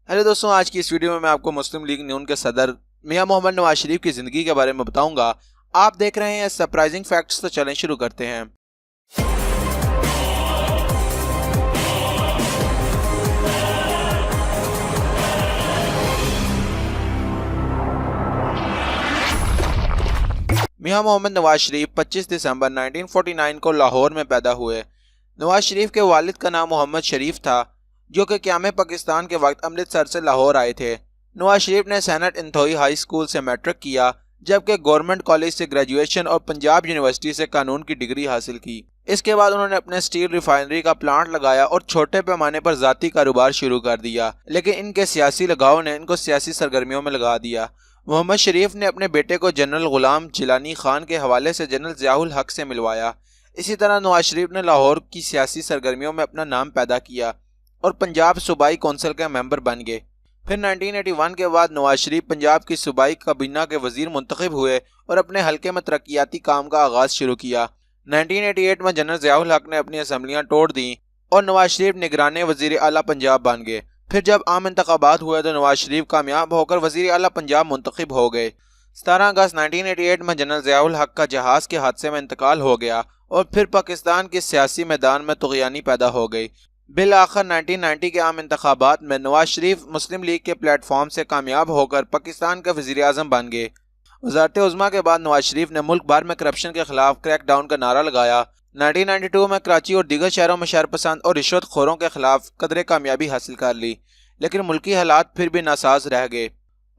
Hello दोस्तों, आज की इस वीडियो में मैं आपको मुस्लिम लीग नून के सदर मियां मोहम्मद नवाज शरीफ की ज़िंदगी के बारे में बताऊंगा। आप देख रहे हैं सरप्राइजिंग फैक्ट्स, तो चलें शुरू करते हैं। मियां मोहम्मद नवाज शरीफ 25 दिसंबर 1949 को लाहौर में पैदा हुए। नवाज शरीफ के वालिद का नाम मोहम्मद शरीफ था, जो कि क़याम पाकिस्तान के वक्त अमृतसर से लाहौर आए थे। नवाज शरीफ ने सैनट इंतोई हाई स्कूल से मैट्रिक किया, जबकि गवर्नमेंट कॉलेज से ग्रेजुएशन और पंजाब यूनिवर्सिटी से कानून की डिग्री हासिल की। इसके बाद उन्होंने अपने स्टील रिफाइनरी का प्लांट लगाया और छोटे पैमाने पर ज़ाती कारोबार शुरू कर दिया, लेकिन इनके सियासी लगाव ने इनको सियासी सरगर्मियों में लगा दिया। मोहम्मद शरीफ ने अपने बेटे को जनरल गुलाम जिलानी खान के हवाले से जनरल ज़ियाउल हक से मिलवाया। इसी तरह नवाज शरीफ ने लाहौर की सियासी सरगर्मियों में अपना नाम पैदा किया और पंजाब सूबाई कौंसिल के मेंबर बन गए। फिर 1981 के बाद नवाज शरीफ पंजाब की सूबाई काबीना के वजीर मुंतखब हुए और अपने हल्के में तरक्याती काम का आगाज शुरू किया। 1988 में जनरल ज़ियाउल हक ने अपनी असम्बलियाँ तोड़ दी और नवाज शरीफ निगरान वजीर आला पंजाब बन गए। फिर जब आम इंतखाबात हुए तो नवाज शरीफ कामयाब होकर वजीर आला पंजाब मुंतखब हो गए। 17 अगस्त 1988 में जनरल ज़ियाउल हक का जहाज़ के हादसे में इंतकाल हो गया और फिर पाकिस्तान के सियासी मैदान में तुग़यानी पैदा हो गई। बिल आखिर 1990 के आम इंतखाबात में नवाज शरीफ मुस्लिम लीग के प्लेटफॉर्म से कामयाब होकर पाकिस्तान का वज़ीर आज़म बन गए। वज़ारत उज़्मा के बाद नवाज शरीफ ने मुल्क भर में करप्शन के खिलाफ क्रैक डाउन का नारा लगाया। 1992 में कराची और दीगर शहरों में शरपसंद और रिश्वत खोरों के खिलाफ कदरे कामयाबी हासिल कर ली, लेकिन मुल्की हालात फिर भी नासाज रह गए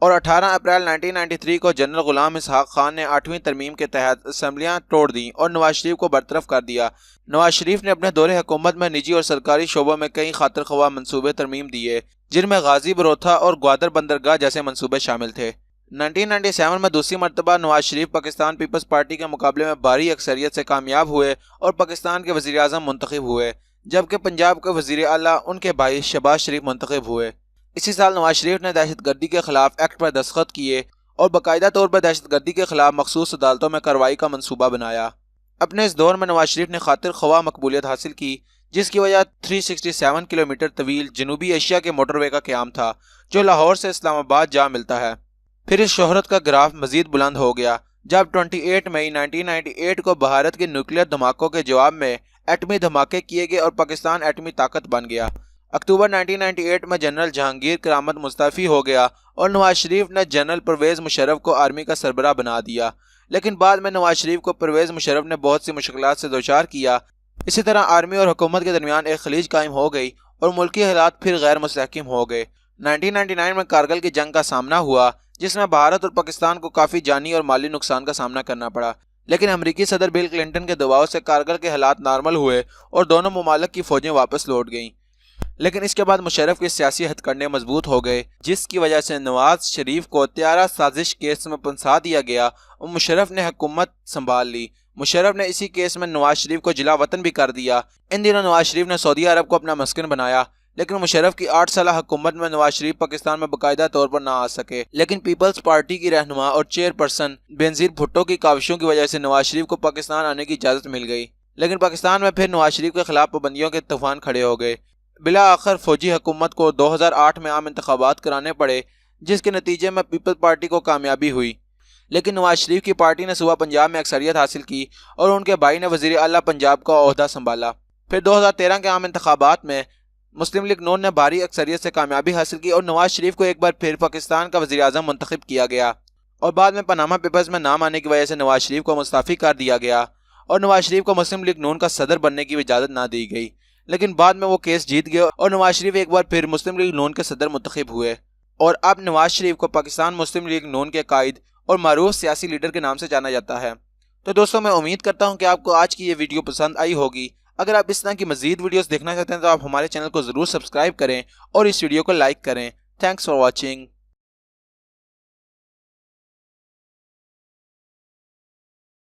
और 18 अप्रैल 1993 को जनरल गुलाम इसहाक खान ने 8वीं तरमीम के तहत असम्बलियाँ तोड़ दी और नवाज शरीफ को बरतरफ कर दिया। नवाज शरीफ ने अपने दौरे हुकूमत में निजी और सरकारी शोबों में कई खातिर ख्वाह मनसूबे तरमीम दिए, जिनमें गाजी बरोथा और ग्वादर बंदरगाह जैसे मनसूबे शामिल थे। 1997 में दूसरी मरतबा नवाज शरीफ पाकिस्तान पीपल्स पार्टी के मुकाबले में भारी अक्सरियत से कामयाब हुए और पाकिस्तान के वज़ीर आज़म मुंतखब हुए, जबकि पंजाब के वज़ीर आला उनके भाई शहबाज शरीफ मुंतखब हुए। इसी साल नवाज शरीफ ने दहशतगर्दी के खिलाफ एक्ट पर दस्तखत किए और बाकायदा तौर पर दहशतगर्दी के खिलाफ मखसूस अदालतों में कार्रवाई का मंसूबा बनाया। अपने इस दौर में नवाज शरीफ ने खातिर ख्वाह मकबूलियत हासिल की, जिसकी वजह 367 किलोमीटर तवील जनूबी एशिया के मोटरवे का क़याम था, जो लाहौर से इस्लामाबाद जा मिलता है। फिर इस शोहरत का ग्राफ मजीद बुलंद हो गया जब 28 मई 1998 को भारत के न्यूक्लियर धमाकों के जवाब में एटमी धमाके किए गए और पाकिस्तान एटमी ताकत बन गया। अक्टूबर 1998 में जनरल जहांगीर करामत मुस्तफ़ी हो गया और नवाज शरीफ ने जनरल परवेज़ मुशर्रफ को आर्मी का सरबराह बना दिया, लेकिन बाद में नवाज शरीफ को परवेज़ मुशर्रफ ने बहुत सी मुश्किलात से दोचार किया। इसी तरह आर्मी और हुकूमत के दरमियान एक खलीज कायम हो गई और मुल्की हालात फिर गैर मुस्तहकम हो गए। 1999 में कारगिल की जंग का सामना हुआ, जिसमें भारत और पाकिस्तान को काफ़ी जानी और माली नुकसान का सामना करना पड़ा, लेकिन अमरीकी सदर बिल क्लिंटन के दबाव से कारगिल के हालात नॉर्मल हुए और दोनों ममालिक की फौजें वापस लौट गईं। लेकिन इसके बाद मुशर्रफ के सियासी हथकंडे मजबूत हो गए, जिसकी वजह से नवाज शरीफ को त्यारा साजिश केस में फंसा दिया गया और मुशर्रफ ने हुकूमत संभाल ली। मुशर्रफ ने इसी केस में नवाज शरीफ को जिला वतन भी कर दिया। इन दिनों नवाज शरीफ ने सऊदी अरब को अपना मस्कन बनाया, लेकिन मुशर्रफ की 8 साल हुकूमत में नवाज शरीफ पाकिस्तान में बाकायदा तौर पर ना आ सके। लेकिन पीपल्स पार्टी की रहनुमा और चेयरपर्सन बेनजीर भुट्टो की काविशों की वजह से नवाज शरीफ को पाकिस्तान आने की इजाज़त मिल गई, लेकिन पाकिस्तान में फिर नवाज शरीफ के खिलाफ पाबंदियों के तूफान खड़े हो गए। बिला आखिर फौजी हुकूमत को 2008 में आम इंतखाबात कराने पड़े, जिसके नतीजे में पीपल्स पार्टी को कामयाबी हुई, लेकिन नवाज शरीफ की पार्टी ने सूबा पंजाब में अक्सरियत हासिल की और उनके भाई ने वज़ीर आला पंजाब का ओहदा संभाला। फिर 2013 के आम इंतखाबात में मुस्लिम लीग नून ने भारी अक्सरियत से कामयाबी हासिल की और नवाज शरीफ को एक बार फिर पाकिस्तान का वज़ीर आज़म मुंतखब किया गया और बाद में पनामा पेपर्स में नाम आने की वजह से नवाज शरीफ को मुस्तफ़ी कर दिया गया और नवाज शरीफ को मुस्लिम लीग नून का सदर बनने की इजाज़त ना दी गई। लेकिन बाद में वो केस जीत गए और नवाज शरीफ एक बार फिर मुस्लिम लीग नून के सदर मुंतखब हुए और अब नवाज शरीफ को पाकिस्तान मुस्लिम लीग नून के कायद और मारूफ सियासी लीडर के नाम से जाना जाता है। तो दोस्तों, मैं उम्मीद करता हूँ कि आपको आज की ये वीडियो पसंद आई होगी। अगर आप इस तरह की मज़ीद वीडियोस देखना चाहते हैं तो आप हमारे चैनल को ज़रूर सब्सक्राइब करें और इस वीडियो को लाइक करें। Thanks for watching.